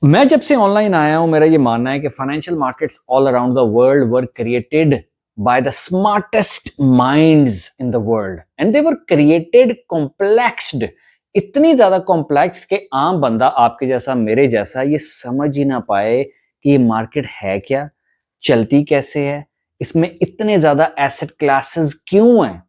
मैं जब से ऑनलाइन आया हूं मेरा ये मानना है कि financial markets all around the world were created by the smartest minds in the world and they were created complexed, इतनी ज्यादा कॉम्प्लेक्स कि आम बंदा आपके जैसा मेरे जैसा ये समझ ही ना पाए कि ये मार्केट है क्या, चलती कैसे है, इसमें इतने ज्यादा एसेट क्लासेस क्यों हैं,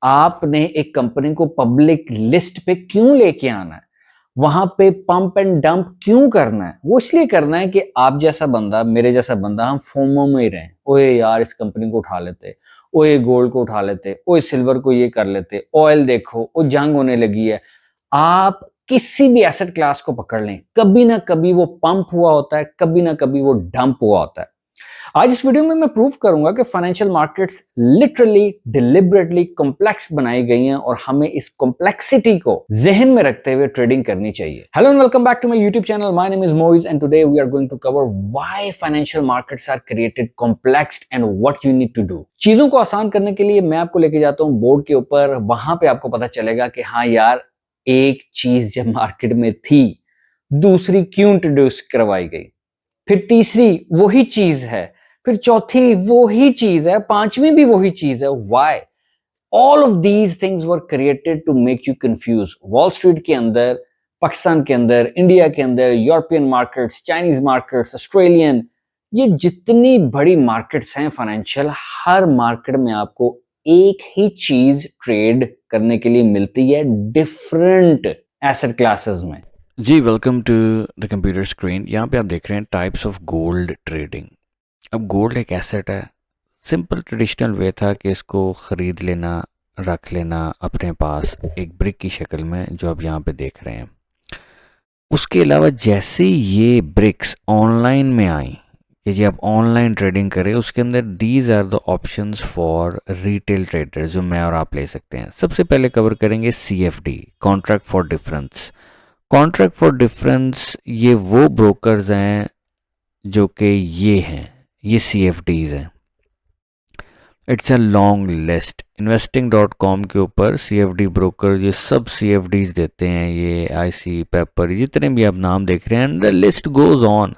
आपने एक कंपनी को पब्लिक लिस्ट पे क्यों लेके आना है, वहां पे पंप एंड डंप क्यों करना है। वो इसलिए करना है कि आप जैसा बंदा, मेरे जैसा बंदा, हम फोमो में ही रहें। ओए यार इस कंपनी को उठा लेते, ओए गोल्ड को उठा लेते, ओए सिल्वर को ये कर लेते, ऑयल देखो ओ जंग होने लगी है। आप किसी भी एसेट क्लास को पकड़ लें, कभी ना कभी वो पंप हुआ होता है, कभी ना कभी वो डंप हुआ होता है। आज इस वीडियो में मैं प्रूव करूंगा कि financial markets literally deliberately complex बनाई गई हैं और हमें इस कॉम्प्लेक्सिटी को जहन में रखते हुए ट्रेडिंग करनी चाहिए। Hello and welcome back to my YouTube channel. My name is Moiz and today we are going to cover why financial markets are created complex and what you need to do. चीजों को आसान करने के लिए मैं आपको लेके जाता हूं बोर्ड के ऊपर, वहां पे आपको पता चलेगा कि हाँ यार, एक चीज जब मार्केट में थी, दूसरी क्यों इंट्रोड्यूस करवाई गई, फिर तीसरी वही चीज है, फिर चौथी वही चीज है, पांचवी भी वही चीज है। Why all of these things were created to make you confuse. Wall street के अंदर, पाकिस्तान के अंदर, इंडिया के अंदर, European markets, Chinese markets, Australian, ये जितनी बड़ी मार्केट्स हैं फाइनेंशियल, हर मार्केट में आपको एक ही चीज ट्रेड करने के लिए मिलती है डिफरेंट एसेट क्लासेस में। जी welcome to the computer screen. यहाँ पे आप देख रहे हैं टाइप्स ऑफ गोल्ड ट्रेडिंग। अब गोल्ड एक एसेट है। सिंपल ट्रेडिशनल वे था कि इसको ख़रीद लेना, रख लेना अपने पास एक ब्रिक की शक्ल में, जो आप यहाँ पे देख रहे हैं। उसके अलावा जैसे ये ब्रिक्स ऑनलाइन में आई कि जी आप ऑनलाइन ट्रेडिंग करें, उसके अंदर these are the options for retail traders जो मैं और आप ले सकते हैं। सबसे पहले कवर करेंगे CFD, contract for difference. Contract for difference ये वो ब्रोकर्स हैं जो कि ये हैं, ये CFDs हैं। It's a long list. investing.com के ऊपर CFD ब्रोकर ये सब CFDs देते हैं, ये IC पेपर जितने भी आप नाम देख रहे हैं, द लिस्ट गोज ऑन।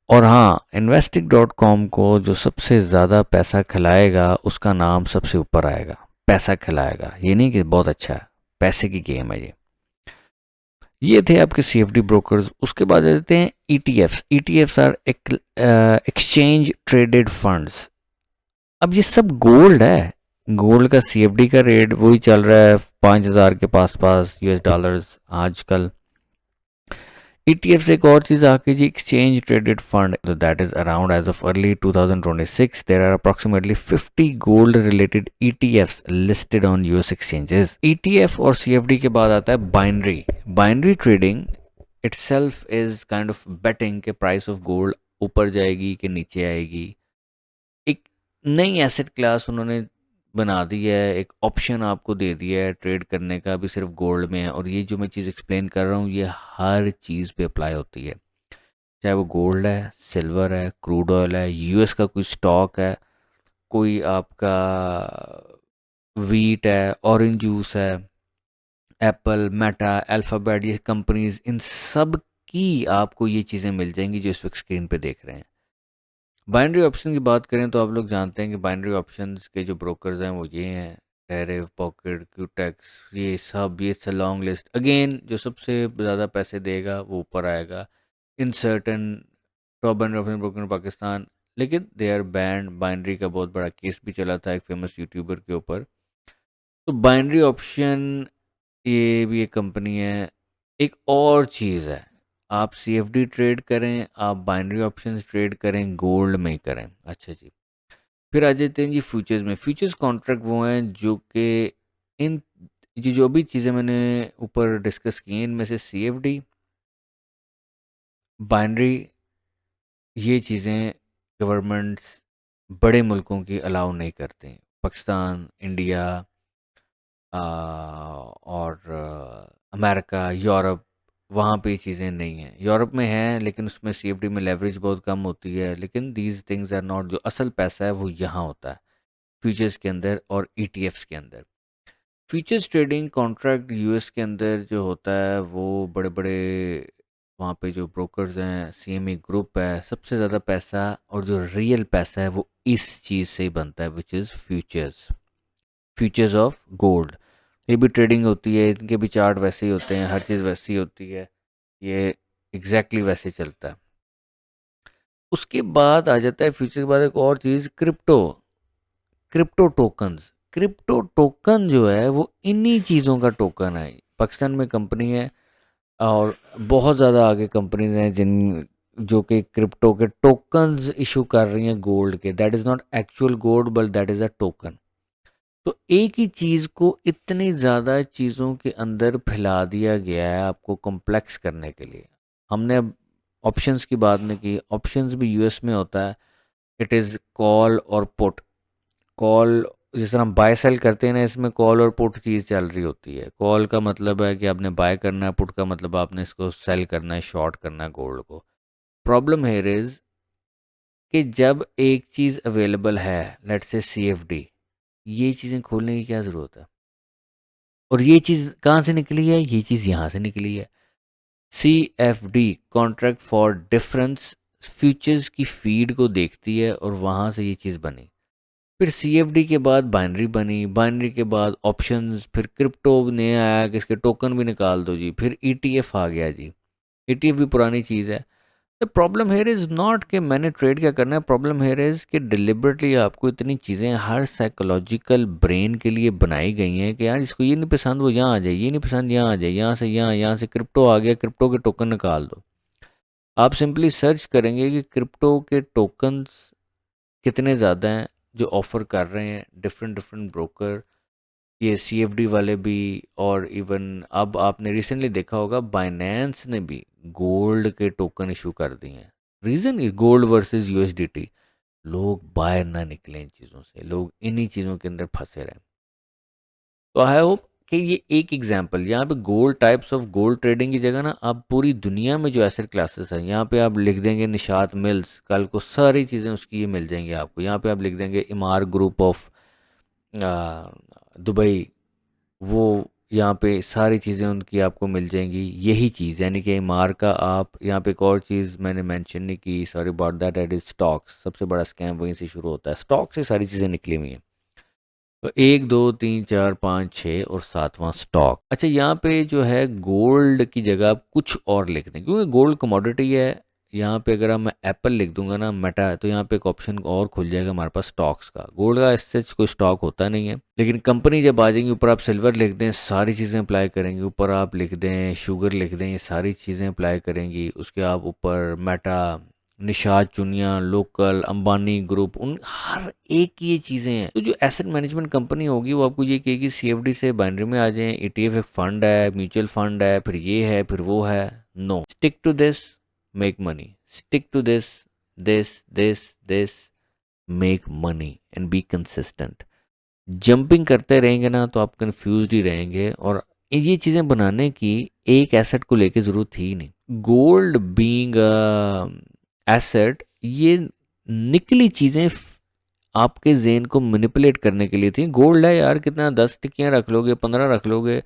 और हाँ, investing.com को जो सबसे ज़्यादा पैसा खिलाएगा उसका नाम सबसे ऊपर आएगा। पैसा खिलाएगा, ये नहीं कि बहुत अच्छा है, पैसे की गेम है ये थे आपके CFD ब्रोकर्स। उसके बाद आ जाते हैं ETFs। ETFs are exchange traded funds. अब ये सब गोल्ड है। गोल्ड का CFD का रेट वही चल रहा है 5,000 के पास पास US डॉलर्स आजकल। ETFs एक और चीज़ आके जी, exchange traded fund, that is around as of early 2026 there are approximately 50 gold related ETFs listed on US exchanges. ETF और CFD के बाद आता है binary. Binary trading itself is kind of betting कि प्राइस ऑफ गोल्ड ऊपर जाएगी कि नीचे आएगी। एक नई एसेट क्लास उन्होंने बना दी है, एक ऑप्शन आपको दे दिया है ट्रेड करने का, भी सिर्फ गोल्ड में है। और ये जो मैं चीज़ एक्सप्लेन कर रहा हूँ ये हर चीज़ पे अप्लाई होती है, चाहे वो गोल्ड है, सिल्वर है, क्रूड ऑयल है, US का कोई स्टॉक है, कोई आपका वीट है, ऑरेंज जूस है, एप्पल, मेटा, अल्फ़ाबेट, ये कंपनीज, इन सब की आपको ये चीज़ें मिल जाएंगी जो इस वक्त स्क्रीन पे देख रहे हैं। बाइनरी ऑप्शन की बात करें तो आप लोग जानते हैं कि बाइनरी ऑप्शंस के जो ब्रोकर्स हैं वो ये हैं, टेरिफ, पॉकेट, क्यूटेक्स, ये सब, ये लॉन्ग लिस्ट। अगेन जो सबसे ज़्यादा पैसे देगा वो ऊपर आएगा in certain top binary option broker Pakistan. लेकिन दे आर बैंड। बाइनरी का बहुत बड़ा केस भी चला था एक फेमस यूट्यूबर के ऊपर। तो बाइनरी ऑप्शन ये भी एक कंपनी है। एक और चीज़ है, आप CFD ट्रेड करें, आप बाइनरी ऑप्शंस ट्रेड करें, गोल्ड में ही करें। अच्छा जी, फिर आ जाते हैं जी फ्यूचर्स में। फ्यूचर्स कॉन्ट्रैक्ट वो हैं जो कि इन ये जो भी चीज़ें मैंने ऊपर डिस्कस की हैं इनमें से CFD, बाइनरी, ये चीज़ें गवर्नमेंट्स बड़े मुल्कों की अलाउ नहीं करते हैं। पाकिस्तान, इंडिया और अमेरिका, यूरोप, वहाँ पे ये चीज़ें नहीं हैं। यूरोप में हैं लेकिन उसमें CFD में लेवरेज बहुत कम होती है। लेकिन दीज थिंग्स आर नॉट, जो असल पैसा है वो यहाँ होता है फ्यूचर्स के अंदर और ETFs के अंदर। फ्यूचर्स ट्रेडिंग कॉन्ट्रैक्ट US के अंदर जो होता है वो बड़े बड़े वहाँ पे जो ब्रोकर्स हैं, सीएमई ग्रुप है, सबसे ज़्यादा पैसा और जो रियल पैसा है वो इस चीज़ से ही बनता है, which is futures of gold. ये भी ट्रेडिंग होती है, इनके भी चार्ट वैसे ही होते हैं, हर चीज़ वैसी ही होती है, ये एग्जैक्टली वैसे चलता है। उसके बाद आ जाता है फ्यूचर के बाद एक और चीज़, क्रिप्टो टोकन जो है वो इन्हीं चीज़ों का टोकन है। पाकिस्तान में कंपनी है और बहुत ज़्यादा आगे कंपनीज हैं जिन जो कि क्रिप्टो के टोकन्स इशू कर रही हैं गोल्ड के। That is not actual gold but that is a token. तो एक ही चीज़ को इतनी ज़्यादा चीज़ों के अंदर फैला दिया गया है आपको कॉम्प्लेक्स करने के लिए। हमने अब ऑप्शंस की बात नहीं की, ऑप्शंस भी यूएस में होता है। इट इज़ कॉल और पुट। कॉल जिस तरह हम बाय सेल करते हैं ना, इसमें कॉल और पुट चीज़ चल रही होती है। कॉल का मतलब है कि आपने बाय करना है, पुट का मतलब आपने इसको सेल करना है, शॉर्ट करना है गोल्ड को। प्रॉब्लम हेयर इज़ कि जब एक चीज़ अवेलेबल है, लेट्स से सीएफडी, ये चीज़ें खोलने की क्या ज़रूरत है? और ये चीज़ कहाँ से निकली है? ये चीज़ यहाँ से निकली है। CFD, contract for difference, futures की फीड को देखती है और वहाँ से ये चीज़ बनी। फिर सीएफडी के बाद बाइनरी बनी, बाइनरी के बाद ऑप्शंस, फिर क्रिप्टो ने आया कि इसके टोकन भी निकाल दो जी, फिर ईटीएफ आ गया जी। ईटीएफ भी पुरानी चीज़ है। The problem here is not कि मैंने ट्रेड क्या करना है, प्रॉब्लम हेयर इज़ कि डिलिबरेटली आपको इतनी चीज़ें हर साइकोलॉजिकल ब्रेन के लिए बनाई गई हैं कि यार इसको ये नहीं पसंद वो यहाँ आ जाए, ये नहीं पसंद यहाँ आ जाए, यहाँ से यहाँ, यहाँ से क्रिप्टो आ गया, क्रिप्टो के टोकन निकाल दो। आप सिंपली सर्च करेंगे कि क्रिप्टो के टोकन्स कितने ज़्यादा हैं जो ऑफ़र कर रहे हैं डिफरेंट डिफरेंट ब्रोकर, ये सीएफडी वाले भी। और इवन अब आपने रिसेंटली देखा होगा बाइनेंस ने भी गोल्ड के टोकन इशू कर दिए हैं। Reason gold versus USDT. लोग बाहर ना निकलें इन चीज़ों से, लोग इन्हीं चीज़ों के अंदर फंसे रहें। तो आई होप कि ये एक एग्जांपल, यहाँ पे gold types of gold trading की जगह ना आप पूरी दुनिया में जो एसेट क्लासेस हैं, यहाँ पे आप लिख देंगे निशात मिल्स, कल को सारी चीज़ें उसकी ये मिल जाएंगी आपको। यहाँ पे आप लिख देंगे इमार ग्रुप ऑफ दुबई, वो यहाँ पे सारी चीज़ें उनकी आपको मिल जाएंगी। यही चीज़ यानी कि इमार का आप यहाँ पे एक और चीज़ मैंने मेंशन नहीं की, sorry about that, eight is stocks. सबसे बड़ा स्कैम वहीं से शुरू होता है, स्टॉक से सारी चीज़ें निकली हुई हैं। तो एक दो तीन चार पाँच छः और सातवां स्टॉक। अच्छा, यहाँ पे जो है गोल्ड की जगह आप कुछ और लिख दें क्योंकि गोल्ड कमोडिटी है। यहाँ पे अगर मैं एप्पल लिख दूंगा ना, मेटा, तो यहाँ पे एक ऑप्शन और खुल जाएगा हमारे पास स्टॉक्स का। गोल्ड का इससे कोई स्टॉक होता नहीं है, लेकिन कंपनी जब आ जाएंगी ऊपर आप सिल्वर लिख दें, सारी चीज़ें अप्लाई करेंगी। ऊपर आप लिख दें शुगर लिख दें, ये सारी चीज़ें अप्लाई करेंगी। उसके आप ऊपर मेटा, निषाद चुनिया, लोकल, अंबानी ग्रुप, उन हर एक की ये चीज़ें हैं। तो जो एसेट मैनेजमेंट कंपनी होगी वो आपको ये कहेगी सीएफडी से बाइनरी में आ जाएं, ईटीएफ एक फंड है, म्यूचुअल फंड है, फिर ये है, फिर वो है। No, stick to this, make money. Stick to this, this make money and be consistent. Jumping करते रहेंगे ना तो आप कंफ्यूज ही रहेंगे। और ये चीज़ें बनाने की एक एसेट को लेके ज़रूरत थी ही नहीं। गोल्ड बीइंग एसेट, ये निकली चीज़ें आपके जेन को मैनिपुलेट करने के लिए थी। गोल्ड है यार, कितना 10 टिक्कियाँ रख लोगे, 15 रख लोगे,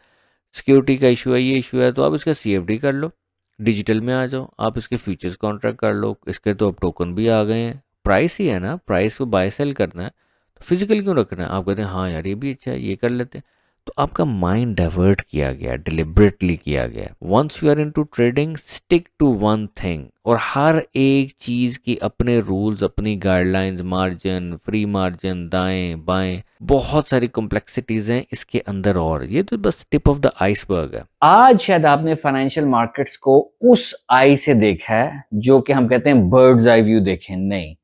सिक्योरिटी का इशू है, ये इशू है, तो आप इसका सीएफडी कर लो, डिजिटल में आ जाओ, आप इसके फ्यूचर्स कॉन्ट्रैक्ट कर लो, इसके तो अब टोकन भी आ गए हैं। प्राइस ही है ना, प्राइस को बाय सेल करना है तो फिजिकल क्यों रखना है? आप कहते हैं हाँ यार ये भी अच्छा है, ये कर लेते हैं। तो आपका माइंड डाइवर्ट किया गया, डिलिबरेटली किया गया। Once you are into trading, stick to one thing. और हर एक चीज़ की अपने रूल्स, अपनी गाइडलाइंस, मार्जिन, फ्री मार्जिन, दाएं बाएं, बहुत सारी कॉम्प्लेक्सिटीज़ हैं इसके अंदर। और ये तो बस टिप ऑफ द आइसबर्ग है। आज शायद आपने फाइनेंशियल मार्केट्स को उस आई से देखा है जो कि हम कहते हैं बर्ड्स आई व्यू देखें, नहीं।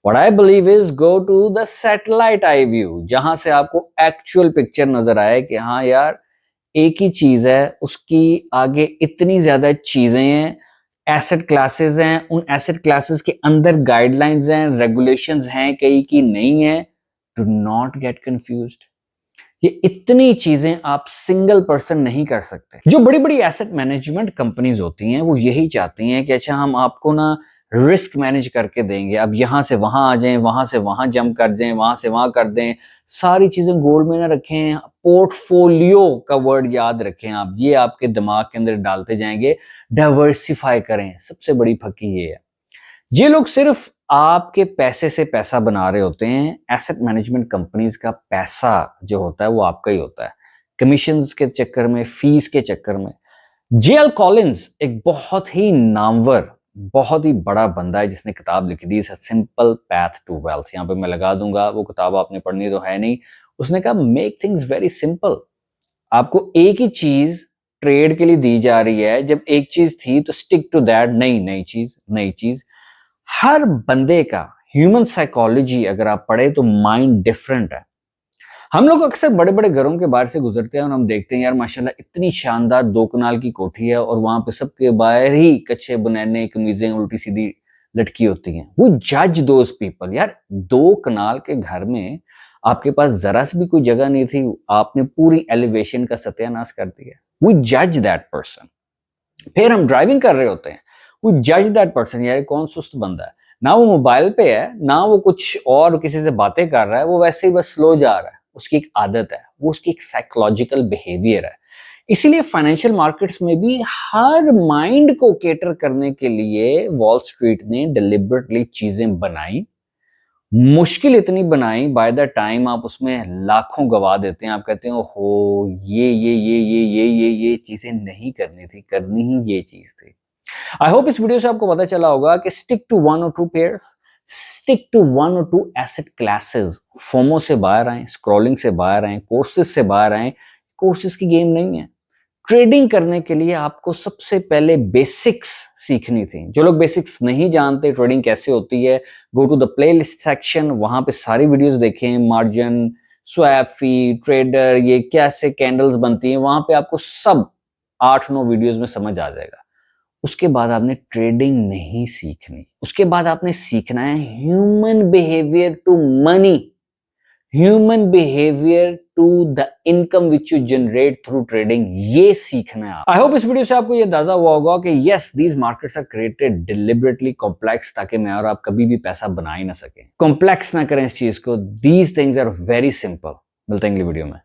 What I believe is go to the satellite eye view, जहां से आपको एक्चुअल पिक्चर नजर आए कि हाँ यार एक ही चीज है, उसकी आगे इतनी ज्यादा चीजें हैं, एसेट क्लासेस हैं, उन एसेट क्लासेस के अंदर गाइडलाइंस हैं, रेगुलेशंस हैं, कई की नहीं है। Do not gate confused. ये इतनी चीजें आप सिंगल पर्सन नहीं कर सकते। जो बड़ी बड़ी एसेट मैनेजमेंट कंपनीज होती हैं वो यही चाहती हैं कि अच्छा हम आपको ना रिस्क मैनेज करके देंगे। अब यहाँ से वहां आ जाएं, वहां से वहां जंप कर जाएं, वहां से वहां कर दें, सारी चीजें गोल्ड में ना रखें। पोर्टफोलियो का वर्ड याद रखें आप, ये आपके दिमाग के अंदर डालते जाएंगे। डाइवर्सिफाई करें, सबसे बड़ी फकी ये है। ये लोग सिर्फ आपके पैसे से पैसा बना रहे होते हैं। एसेट मैनेजमेंट कंपनीज का पैसा जो होता है वो आपका ही होता है, कमीशंस के चक्कर में, फीस के चक्कर में। जेएल कॉलिंस एक बहुत ही नामवर, बहुत ही बड़ा बंदा है जिसने किताब लिखी थी सिंपल पैथ टू वेल्थ। यहाँ पे मैं लगा दूंगा, वो किताब आपने पढ़नी तो है नहीं। उसने कहा मेक थिंग्स वेरी सिंपल। आपको एक ही चीज ट्रेड के लिए दी जा रही है, जब एक चीज थी तो स्टिक टू दैट, नई चीज। हर बंदे का ह्यूमन साइकोलॉजी अगर आप पढ़े तो माइंड डिफरेंट है। हम लोग अक्सर बड़े बड़े घरों के बाहर से गुजरते हैं और हम देखते हैं यार माशाल्लाह इतनी शानदार 2 कनाल की कोठी है और वहां पे सबके बाहर ही कच्चे बुनैने कमीजें उल्टी सीधी लटकी होती हैं। वो जज दोज पीपल। यार 2 कनाल के घर में आपके पास जरा सी भी कोई जगह नहीं थी, आपने पूरी एलिवेशन का सत्यानाश कर दिया। वी जज दैट पर्सन। फिर हम ड्राइविंग कर रहे होते हैं, वी जज दैट पर्सन, यार कौन सुस्त बंदा है, ना वो मोबाइल पे है ना वो कुछ और किसी से बातें कर रहा है, वो वैसे ही बस स्लो जा रहा है। उसकी एक आदत है, वो उसकी एक साइकोलॉजिकल बिहेवियर है। इसीलिए फाइनेंशियल मार्केट्स में भी हर माइंड को केटर करने के लिए वॉल स्ट्रीट ने डिलिबरेटली चीजें बनाई। मुश्किल इतनी बनाई, बाय द टाइम आप उसमें लाखों गवा देते हैं, आप कहते हैं ओहो ये चीजें नहीं करनी थी, करनी ही ये चीज थी। आई होप इस वीडियो से आपको पता चला होगा कि स्टिक टू 1 और 2 पेयर्स, स्टिक टू 1 और 2 एसेट क्लासेस। फोमो से बाहर आए, स्क्रॉलिंग से बाहर आए, कोर्सेज से बाहर आए। कोर्सेज की गेम नहीं है। ट्रेडिंग करने के लिए आपको सबसे पहले बेसिक्स सीखनी थी। जो लोग बेसिक्स नहीं जानते ट्रेडिंग कैसे होती है, go to the playlist section, वहां पे सारी वीडियोस देखें। मार्जिन, स्वैप फी, ट्रेडर, ये कैसे कैंडल्स बनती हैं, वहां पे आपको सब 8-9 वीडियोस में समझ आ जाएगा। उसके बाद आपने ट्रेडिंग नहीं सीखनी, उसके बाद आपने सीखना है human behaviour to money, human behaviour to the income which you generate through trading. ये सीखना है। आई होप इस वीडियो से आपको ये अंदाजा हुआ होगा कि yes these markets are created deliberately complex, ताकि मैं और आप कभी भी पैसा बना ही ना सके। कॉम्प्लेक्स ना करें इस चीज को। These things are very simple. मिलते हैं अगली वीडियो में।